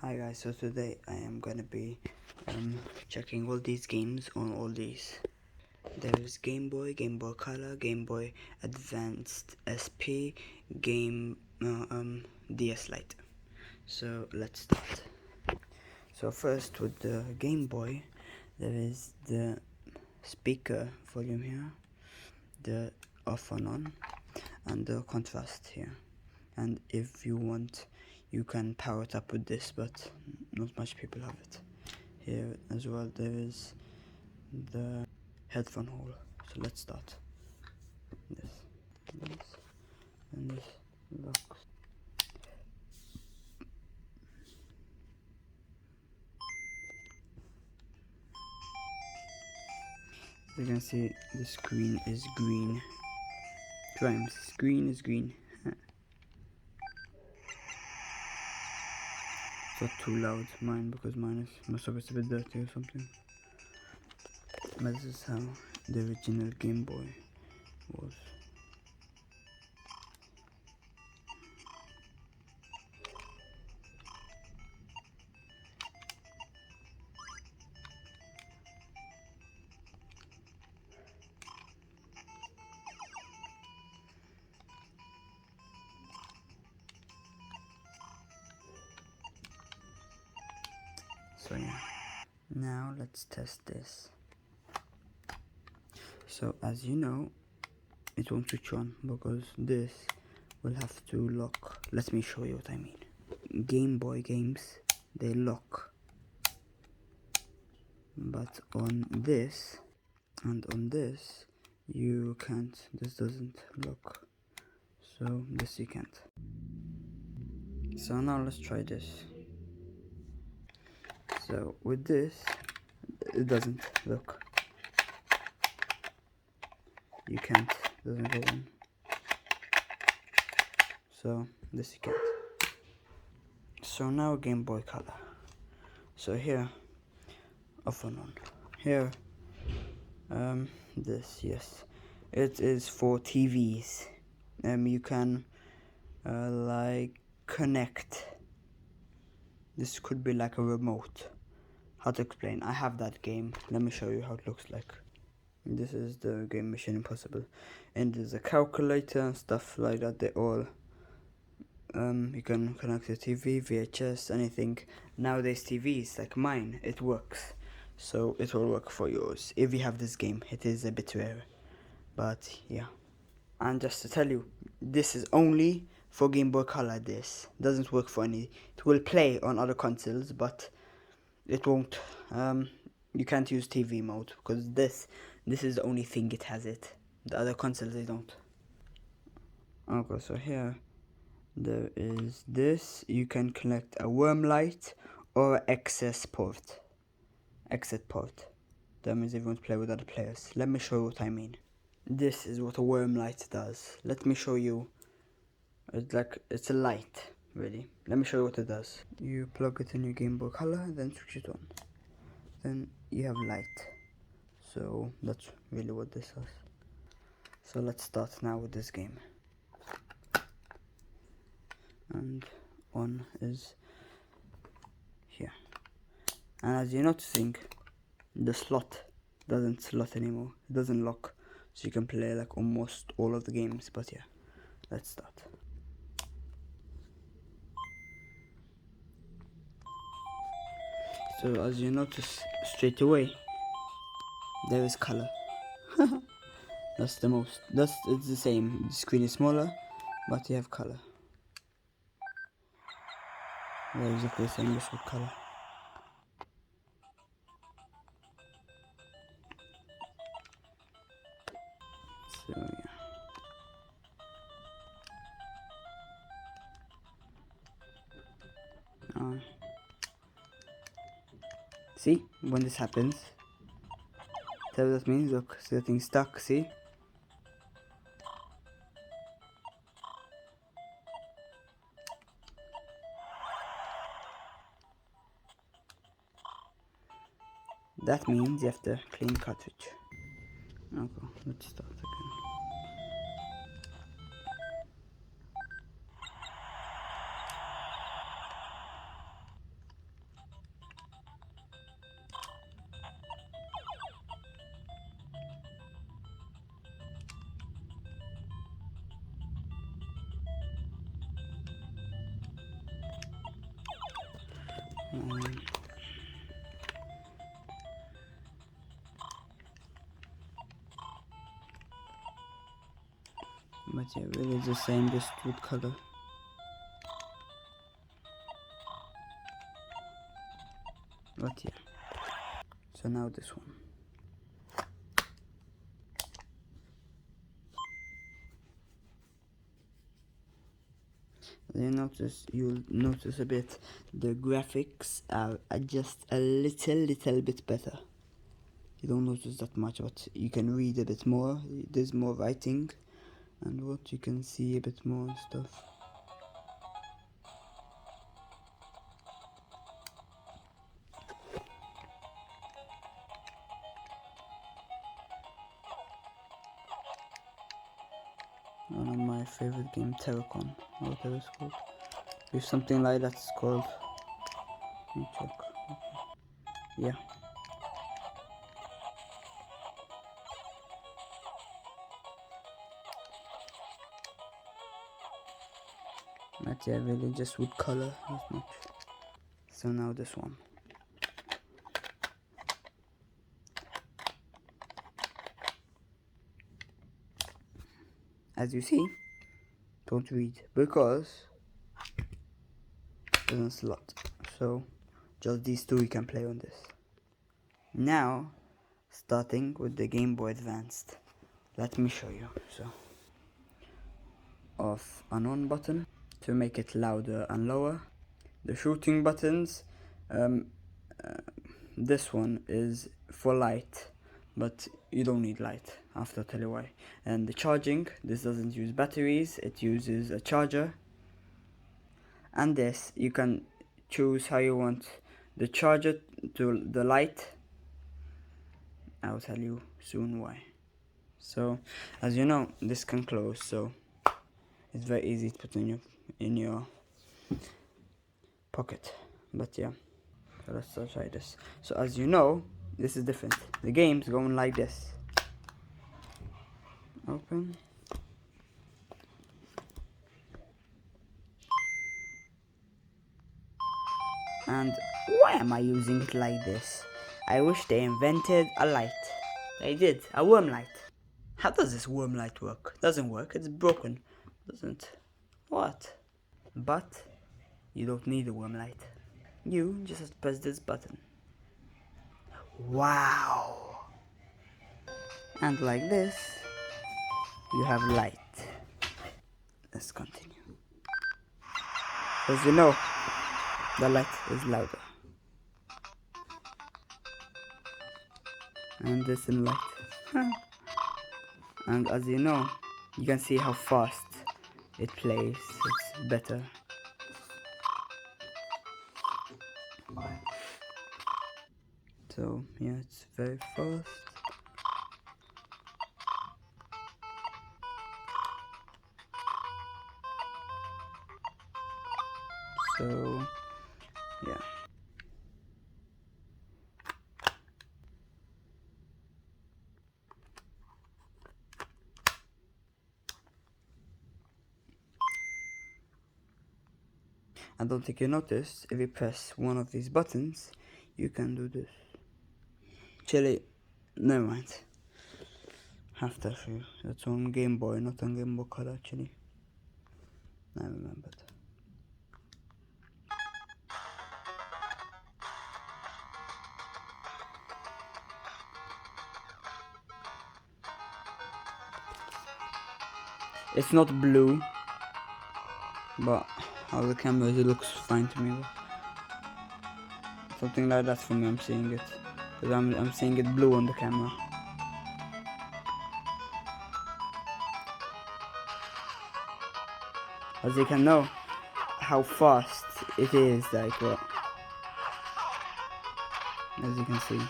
Hi guys, so today I am gonna be checking all these games on all these. There's Game Boy, Game Boy Color, Game Boy Advanced SP, DS Lite. So let's start. So first with the Game Boy, there is the speaker volume here, the off and on, and the contrast here. And if you want, you can power it up with this, but not much people have it. Here as well there is the headphone hole. So let's start. This, and this locks. You can see the screen is green. Rhymes. Screen is green. It's not too loud, mine, because mine is most of it's a bit dirty or something. But this is how the original Game Boy was. So yeah, now let's test this. So as you know, it won't switch on because this will have to lock. Let me show you what I mean. Game Boy games, they lock, but on this and on this you can't. This doesn't lock, so this you can't. So now let's try this. So with this, it doesn't look. You can't, doesn't go on. So this you can't. So now Game Boy Color. So here, off and on. Here, this, yes, it is for TVs. You can like connect. This could be like a remote. How to explain? I have that game. Let me show you how it looks like. This is the game Mission Impossible, and there's a calculator and stuff like that. They all you can connect to TV, VHS, anything. Nowadays TVs like mine, it works, so it will work for yours if you have this game. It is a bit rare, but yeah. And just to tell you, this is only for Game Boy Color. This doesn't work for any. It will play on other consoles, but it won't. You can't use TV mode because this is the only thing it has it. The other consoles they don't. Okay, so here there is this. You can connect a worm light or access port. Exit port. That means if you want to play with other players. Let me show you what I mean. This is what a worm light does. Let me show you. It's a light, really. Let me show you what it does. You plug it in your Game Boy Color, then switch it on. Then you have light. So that's really what this does. So let's start now with this game. And on is here. And as you're noticing, the slot doesn't slot anymore. It doesn't lock. So you can play like almost all of the games. But yeah, let's start. So as you notice straight away, there is color. It's the same. The screen is smaller, but you have color. They're exactly the same, just with color. So yeah. See, when this happens, tell that means. Look, it's getting stuck. See. That means you have to clean cartridge. Okay, let's start again. But yeah, really the same, just with color. But yeah, so now this one. You'll notice a bit the graphics are just a little bit better. You don't notice that much, but you can read a bit more. There's more writing, and what you can see a bit more and stuff. One of my favorite game, Terracon, or whatever it's called. If something like that's called. Let me check. Yeah. But yeah, really just with color, not much. So now this one. As you see, don't read because it doesn't slot. So just these two you can play on this. Now, starting with the Game Boy Advanced. Let me show you. So, off and on button to make it louder and lower. The shooting buttons, this one is for light, but you don't need light. After I'll tell you why. And the charging, this doesn't use batteries, it uses a charger. And this, you can choose how you want the charger to the light. I'll tell you soon why. So, as you know, this can close, so it's very easy to put in your pocket. But yeah, so let's try this. So as you know, this is different. The game's going like this. Open. And why am I using it like this? I wish they invented a light. They did, a worm light. How does this worm light work? Doesn't work, it's broken. Doesn't. What? But you don't need a worm light. You just have to press this button. Wow! And like this, you have light. Let's continue. As you know, the light is louder. And this is light. And as you know, you can see how fast it plays. It's better. So yeah, it's very fast. So yeah. I don't think you noticed, if you press one of these buttons, you can do this. Actually, never mind. Have to show you. That's on Game Boy, not on Game Boy Color actually. I remembered. It's not blue, but how the camera is, it looks fine to me. Something like that for me, I'm seeing it. Because I'm seeing it blue on the camera. As you can know how fast it is, like what? As you can see.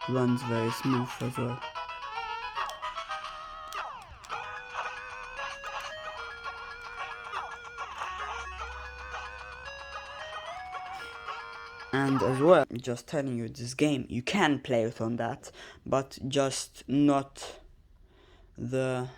Runs very smooth as well. And as well, just telling you, this game, you can play it on that, but just not the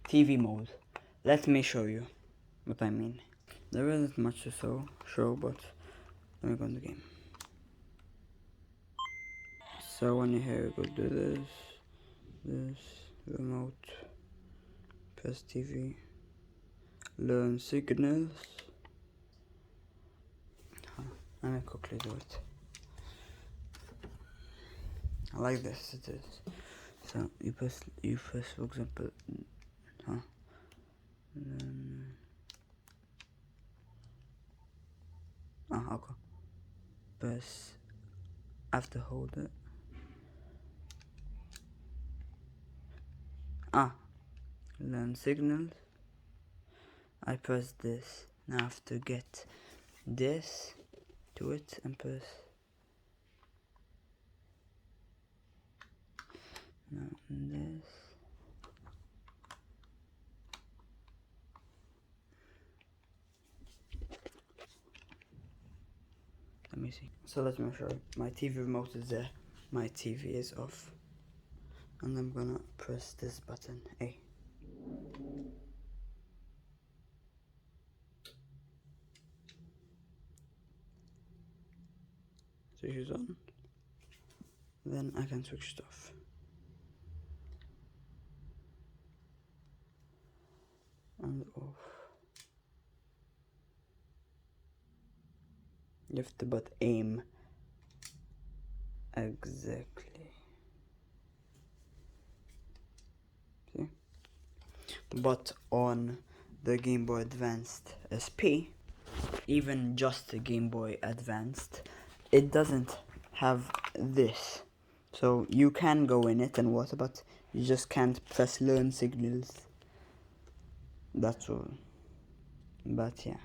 TV mode. Let me show you what I mean. There isn't much to show, but let me go in the game. So when you're here, go do this, remote, press TV, learn signals. Let me quickly do it. I like this, it is. So you press for example, okay. Press, I have to hold it. Learn signals. I press this. Now I have to get this to it and press. Now this. Let me see. So let me show you. My TV remote is there. My TV is off. And I'm gonna press this button, A. So here's on. Then I can switch it off. And off. You have to but aim. Exactly. See? But on the Game Boy Advanced SP, even just the Game Boy Advanced, it doesn't have this. So you can go in it and water, but you just can't press learn signals. That's all. But yeah,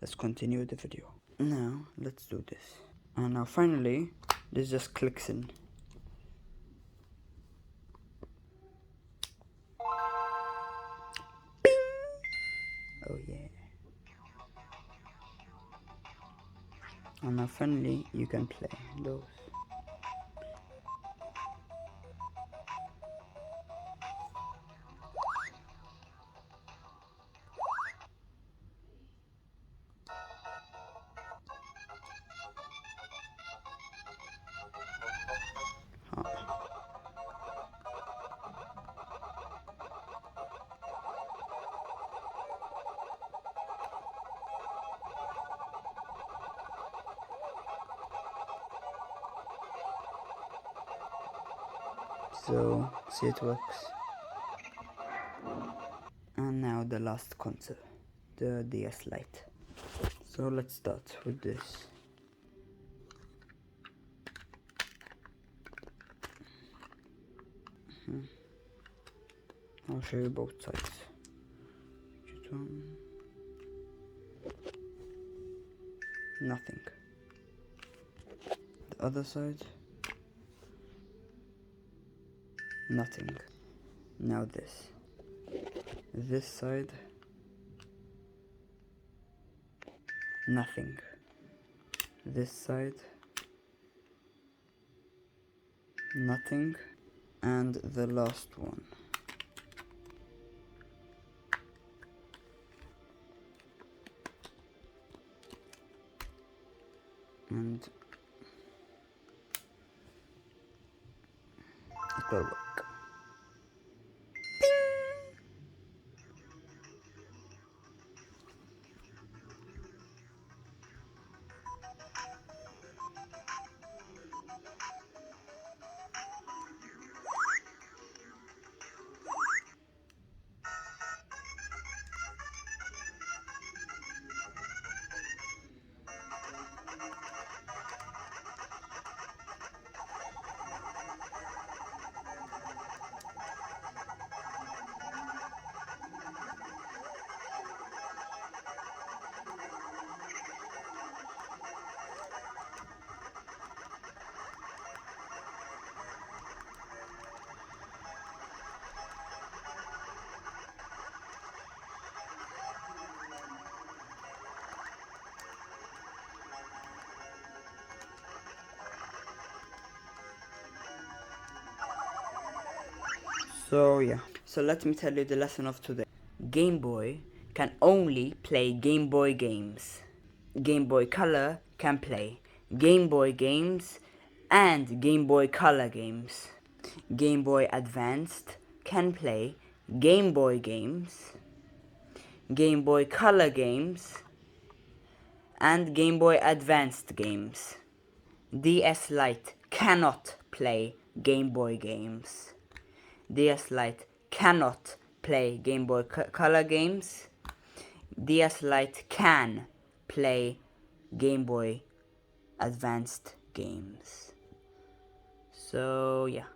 let's continue the video. Now, let's do this. And now finally, this just clicks in. Bing! Oh yeah. And now finally, you can play those. So, see, it works. And now the last console, the DS Lite. So let's start with this. I'll show you both sides. Nothing. The other side. Nothing. Now this. This side. Nothing. This side. Nothing. And the last one. And it will work. So yeah, so let me tell you the lesson of today. Game Boy can only play Game Boy games. Game Boy Color can play Game Boy games and Game Boy Color games. Game Boy Advanced can play Game Boy games, Game Boy Color games, and Game Boy Advanced games. DS Lite cannot play Game Boy games. DS Lite cannot play Game Boy Color games. DS Lite can play Game Boy Advanced games. So yeah.